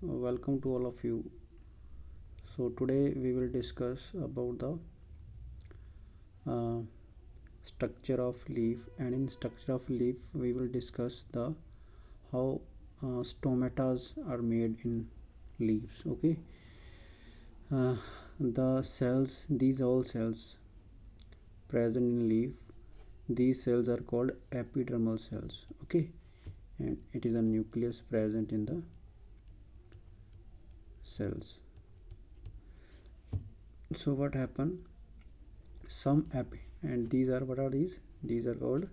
Welcome to all of you. So today we will discuss about the uh, structure of leaf, and in structure of leaf we will discuss the how stomatas are made in leaves. Okay, uh, the cells, these all cells present in leaf, these cells are called epidermal cells. Okay, and it is a nucleus present in the cells. So what happen, some and these are, what are these are called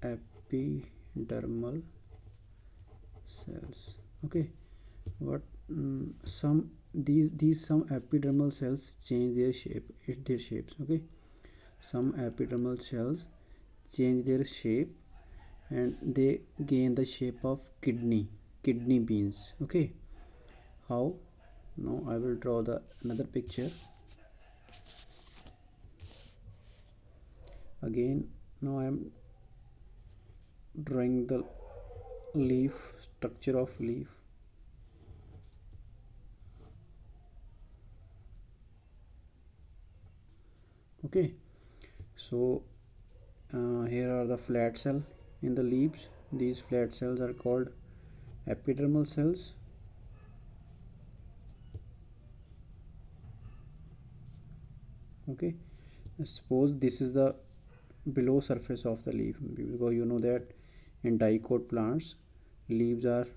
epidermal cells. Okay, what some these some epidermal cells change their shapes. Okay, some epidermal cells change their shape and they gain the shape of kidney beans. Okay, how? Now I will draw the another picture again. Now I am drawing the leaf, structure of leaf. Okay, so here are the flat cell in the leaves. These flat cells are called epidermal cells. Okay, suppose this is the below surface of the leaf, because you know that in dicot plants leaves are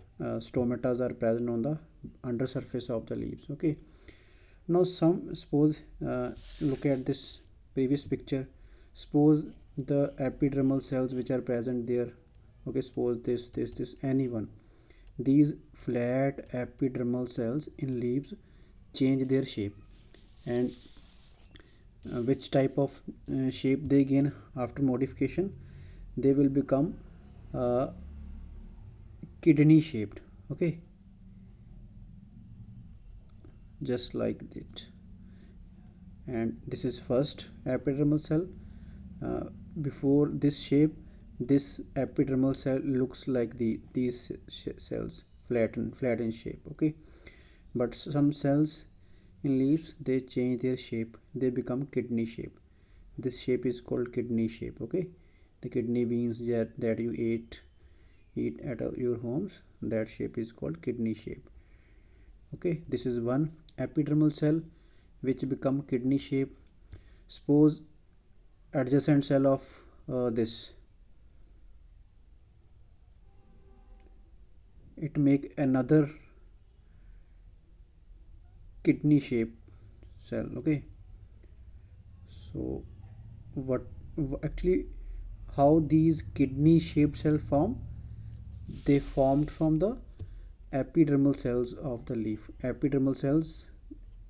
stomatas are present on the under surface of the leaves. Okay, now some suppose look at this previous picture. Suppose the epidermal cells which are present there. Okay, suppose this any one, these flat epidermal cells in leaves change their shape, and which type of shape they gain after modification, they will become uh, kidney shaped. Okay, just like it. And this is first epidermal cell. uh, Before this shape, this epidermal cell looks like these cells, flat in shape. Okay, but some cells in leaves, they change their shape, they become kidney shape. This shape is called kidney shape. Okay, the kidney beans that you eat at your homes, that shape is called kidney shape. Okay, this is one epidermal cell which become kidney shape. Suppose adjacent cell of this, it make another kidney shape cell. Okay, so what actually, how these kidney shaped cell form, they formed from the epidermal cells of the leaf. Epidermal cells,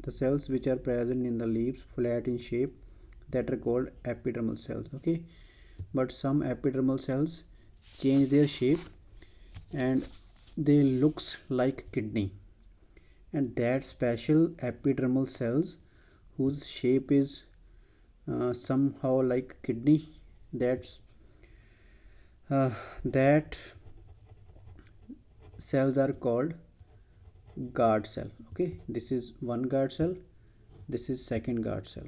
the cells which are present in the leaves flat in shape, that are called epidermal cells. Okay, but some epidermal cells change their shape and they looks like kidney, and that special epidermal cells whose shape is somehow like kidney, that's that cells are called guard cell. Okay, this is one guard cell, this is second guard cell.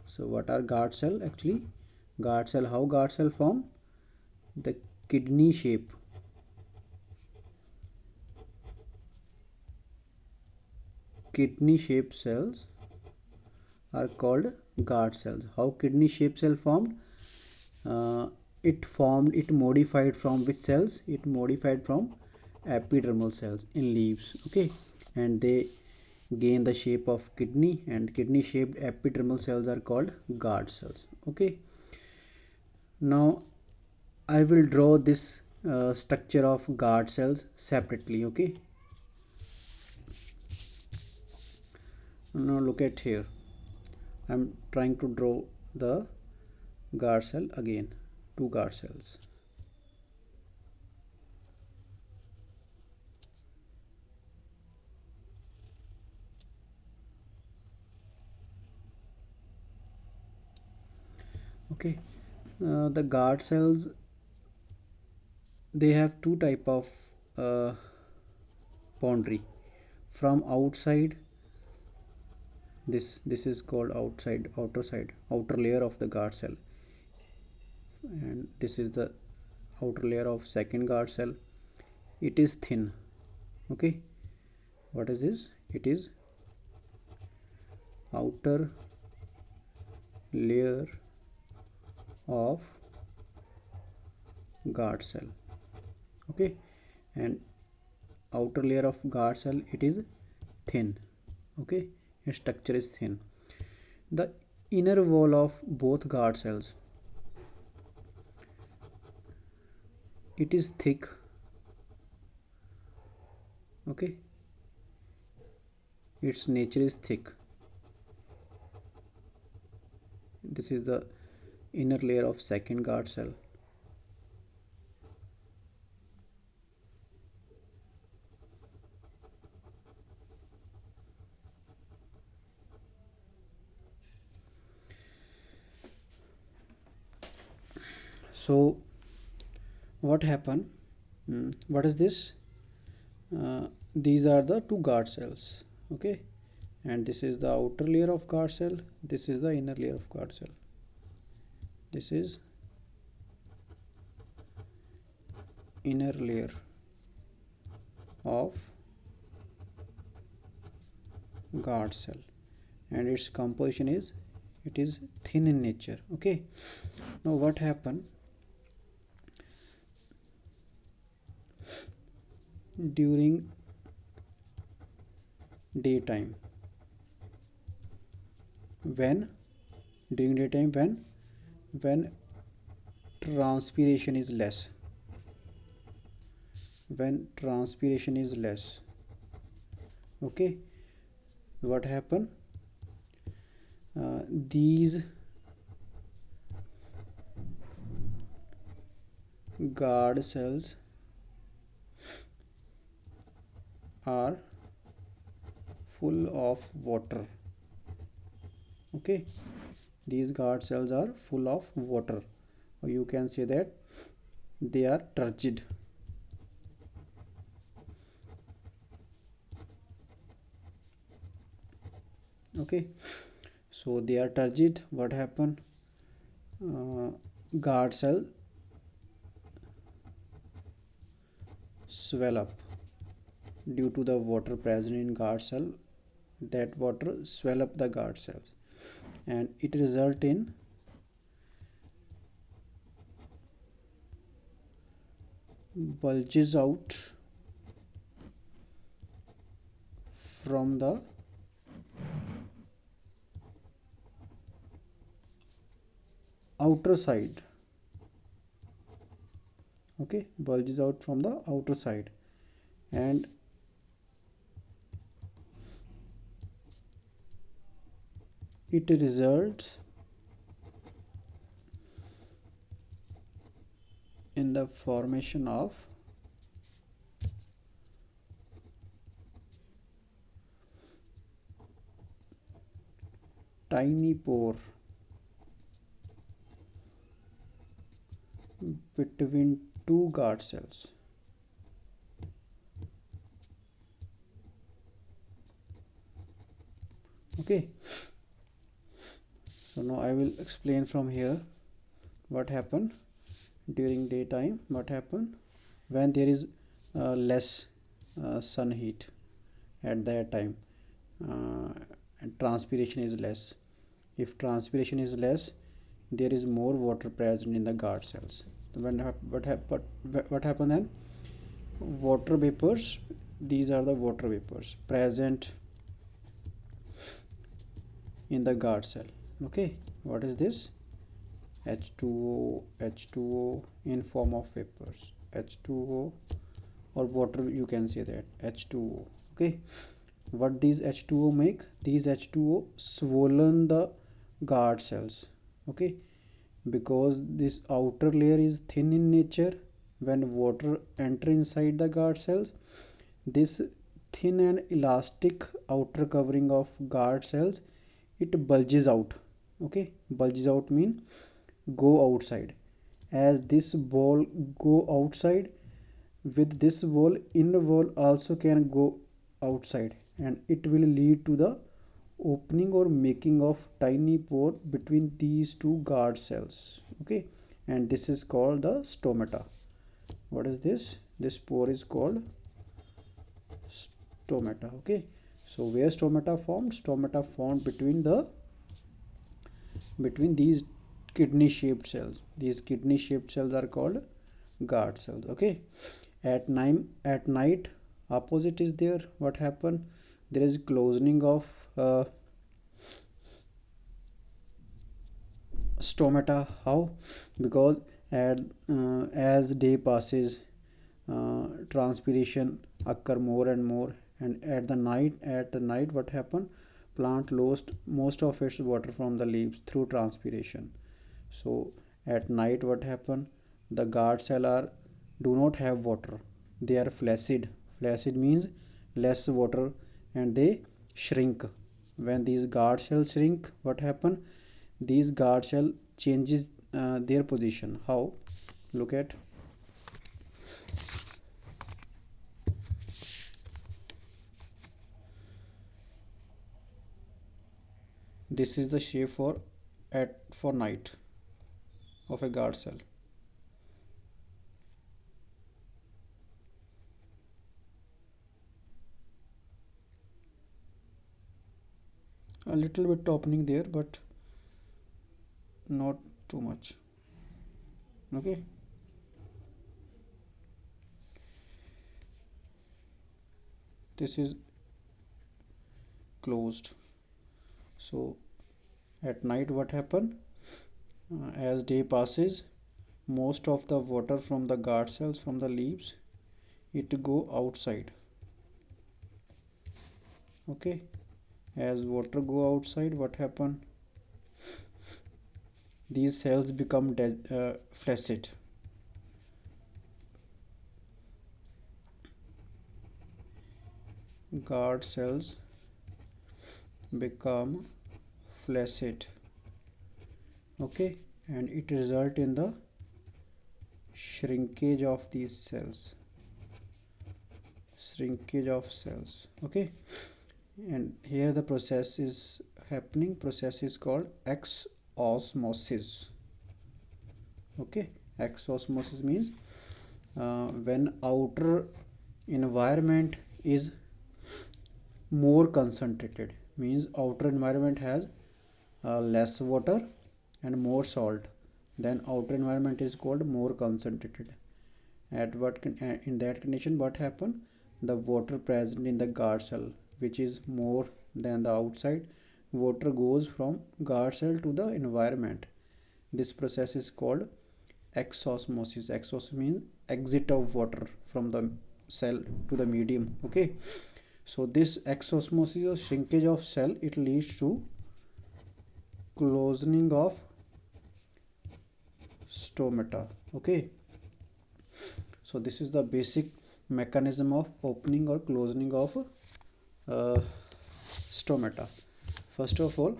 So what are guard cell actually? Guard cell, how guard cell form? The kidney shape, kidney shaped cells are called guard cells. How kidney shaped cell formed? It modified from which cells? It modified from epidermal cells in leaves. Okay, and they gain the shape of kidney, and kidney shaped epidermal cells are called guard cells. Okay, now I will draw this structure of guard cells separately. Okay, now look at here, I'm trying to draw the guard cell again, two guard cells. Okay, the guard cells, they have two type of uh, boundary. From outside, this is called outer layer of the guard cell, and this is the outer layer of second guard cell. It is thin. Okay, what is this? It is outer layer of guard cell. Okay, and outer layer of guard cell, it is thin. Okay, its structure is thin. The inner wall of both guard cells, it is thick. Okay, its nature is thick. This is the inner layer of second guard cell. So what happened? What is this? These are the two guard cells. Okay, and this is the outer layer of guard cell, this is the inner layer of guard cell. This is inner layer of guard cell, and its composition is, it is thin in nature. Okay, now what happened? During daytime, when when transpiration is less, when transpiration is less. Okay, what happen? These guard cells are full of water. Okay, these guard cells are full of water, or you can say that they are turgid. Okay, so they are turgid. What happened? Guard cell swell up due to the water present in guard cell. That water swell up the guard cells, and it result in bulges out from the outer side. Okay, bulges out from the outer side, and it results in the formation of tiny pore between two guard cells. Okay, so now I will explain from here what happened during daytime. What happened when there is less sun heat at that time, and transpiration is less. If transpiration is less, there is more water present in the guard cells. When what happened then? Water vapors, these are the water vapors present in the guard cell. Okay, what is this? H2O, H2O in form of vapors, H2O, or water, you can say that H2O. Okay, what these H2O make? These H2O swollen the guard cells. Okay, because this outer layer is thin in nature, when water enter inside the guard cells, this thin and elastic outer covering of guard cells, it bulges out. Okay, bulges out mean go outside. As this ball go outside, With this wall, inner wall also can go outside, and it will lead to the opening or making of tiny pore between these two guard cells. Okay, and this is called the stomata. What is this? This pore is called stomata. Okay, so where stomata formed? Stomata formed between these kidney shaped cells. These kidney shaped cells are called guard cells. Okay, at night opposite is there. What happened? There is closing of stomata. How? Because at, as day passes, transpiration occur more and more, and at the night what happened? Plant lost most of its water from the leaves through transpiration. So at night what happened? The guard cell are do not have water. They are flaccid. Flaccid means less water, and they shrink. When these guard cells shrink, what happen? These guard cell changes their position. How? Look at, this is the shape for night of a guard cell. A little bit opening there, but not too much. Okay, this is closed. So at night what happen? As day passes, most of the water from the guard cells from the leaves, it go outside. Okay, as water go outside, what happen? These cells become flaccid. Guard cells become flaccid. Okay, and it result in the shrinkage of these cells. Shrinkage of cells. Okay, and here the process is happening. Process is called exosmosis. Okay, exosmosis means when outer environment is more concentrated, means outer environment has less water and more salt, then outer environment is called more concentrated. In that condition, what happen? The water present in the guard cell, which is more than the outside, water goes from guard cell to the environment. This process is called exosmosis. Exos means exit of water from the cell to the medium. Okay, so this exosmosis or shrinkage of cell, it leads to closing of stomata. Okay, so this is the basic mechanism of opening or closing of stomata. First of all,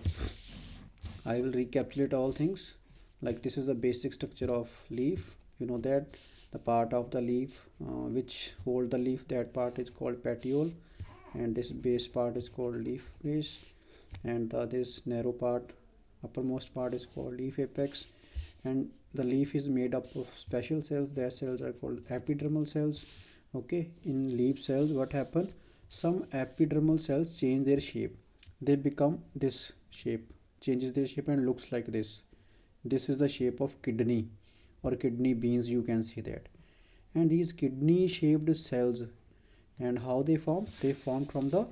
I will recapitulate all things. Like, this is the basic structure of leaf. You know that the part of the leaf which hold the leaf, that part is called petiole, and this base part is called leaf base, and this narrow part, uppermost part, is called leaf apex. And the leaf is made up of special cells. Their cells are called epidermal cells. Okay, in leaf cells what happen? Some epidermal cells change their shape. They become this shape, changes their shape and looks like this. This is the shape of kidney or kidney beans, you can see that. And these kidney shaped cells, and how they form? They form from the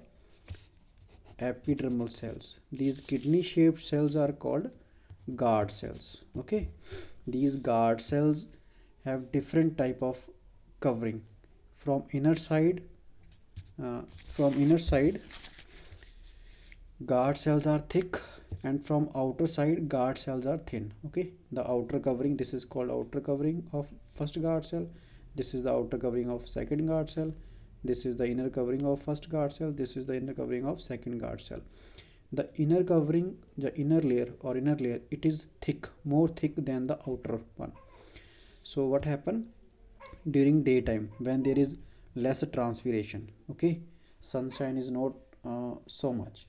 epidermal cells. These kidney shaped cells are called guard cells. Okay, these guard cells have different type of covering. From inner side, guard cells are thick, and from outer side guard cells are thin. Okay, the outer covering, this is called outer covering of first guard cell. This is the outer covering of second guard cell. This is the inner covering of first guard cell. This is the inner covering of second guard cell. The inner covering, the inner layer, it is thick, more thick than the outer one. So what happened? during daytime when there is less transpiration. Okay, sunshine is not so much.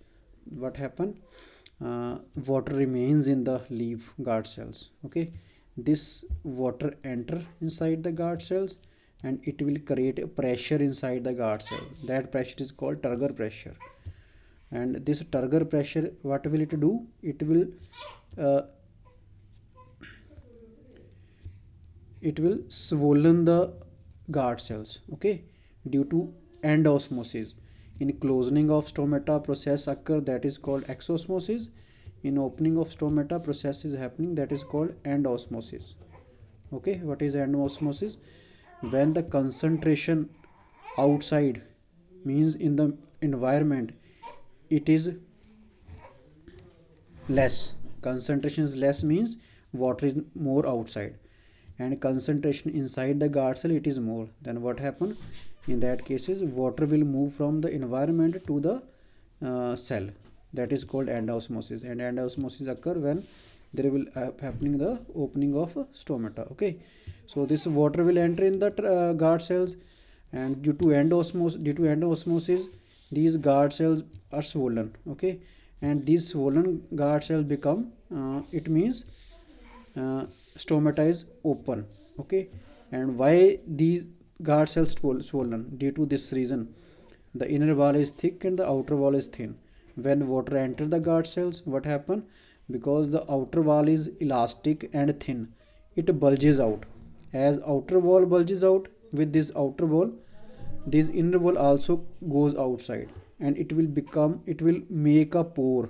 What happen? Water remains in the leaf guard cells. Okay, this water enter inside the guard cells and it will create a pressure inside the guard cell. That pressure is called turgor pressure. And this turgor pressure, what will it do? Uh, it will swollen the guard cells. Okay, due to endosmosis. In closing of stomata process occur, that is called exosmosis. In opening of stomata process is happening, that is called endosmosis. Okay, what is endosmosis? When the concentration outside, means in the environment, it is less. Concentration is less means water is more outside, and concentration inside the guard cell it is more. Then what happen? In that cases, water will move from the environment to the cell. That is called endosmosis, and endosmosis occur when there will happening the opening of stomata. Okay, so this water will enter in the guard cells, and due to endosmosis these guard cells are swollen. Okay, and these swollen guard cells become it means stomata is open. Okay, and why these guard cells swollen? Due to this reason, the inner wall is thick and the outer wall is thin. When water enter the guard cells, what happen? Because the outer wall is elastic and thin, it bulges out. As outer wall bulges out, with this outer wall, this inner wall also goes outside, and it will make a pore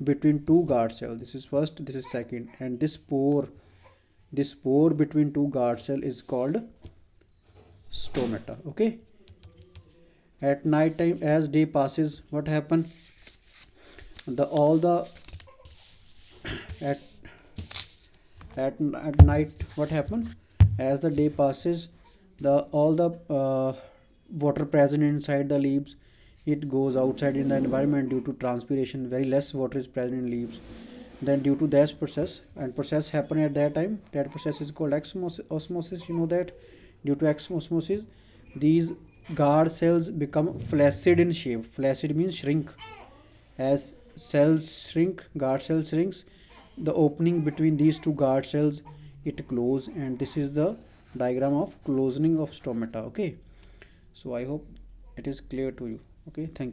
between two guard cells. This is first, this is second, and this pore between two guard cell is called stomata. Okay, at night time as day passes, what happen? The all the at at night, what happen? As the day passes, the all the water present inside the leaves, it goes outside in the environment due to transpiration. Very less water is present in leaves. Then due to this process, and process happen at that time, that process is called osmosis. You know that due to osmosis these guard cells become flaccid in shape. Flaccid means shrink. As cells shrink, guard cell shrinks, the opening between these two guard cells it close, and this is the diagram of closing of stomata. Okay, so I hope it is clear to you. Okay, thank you.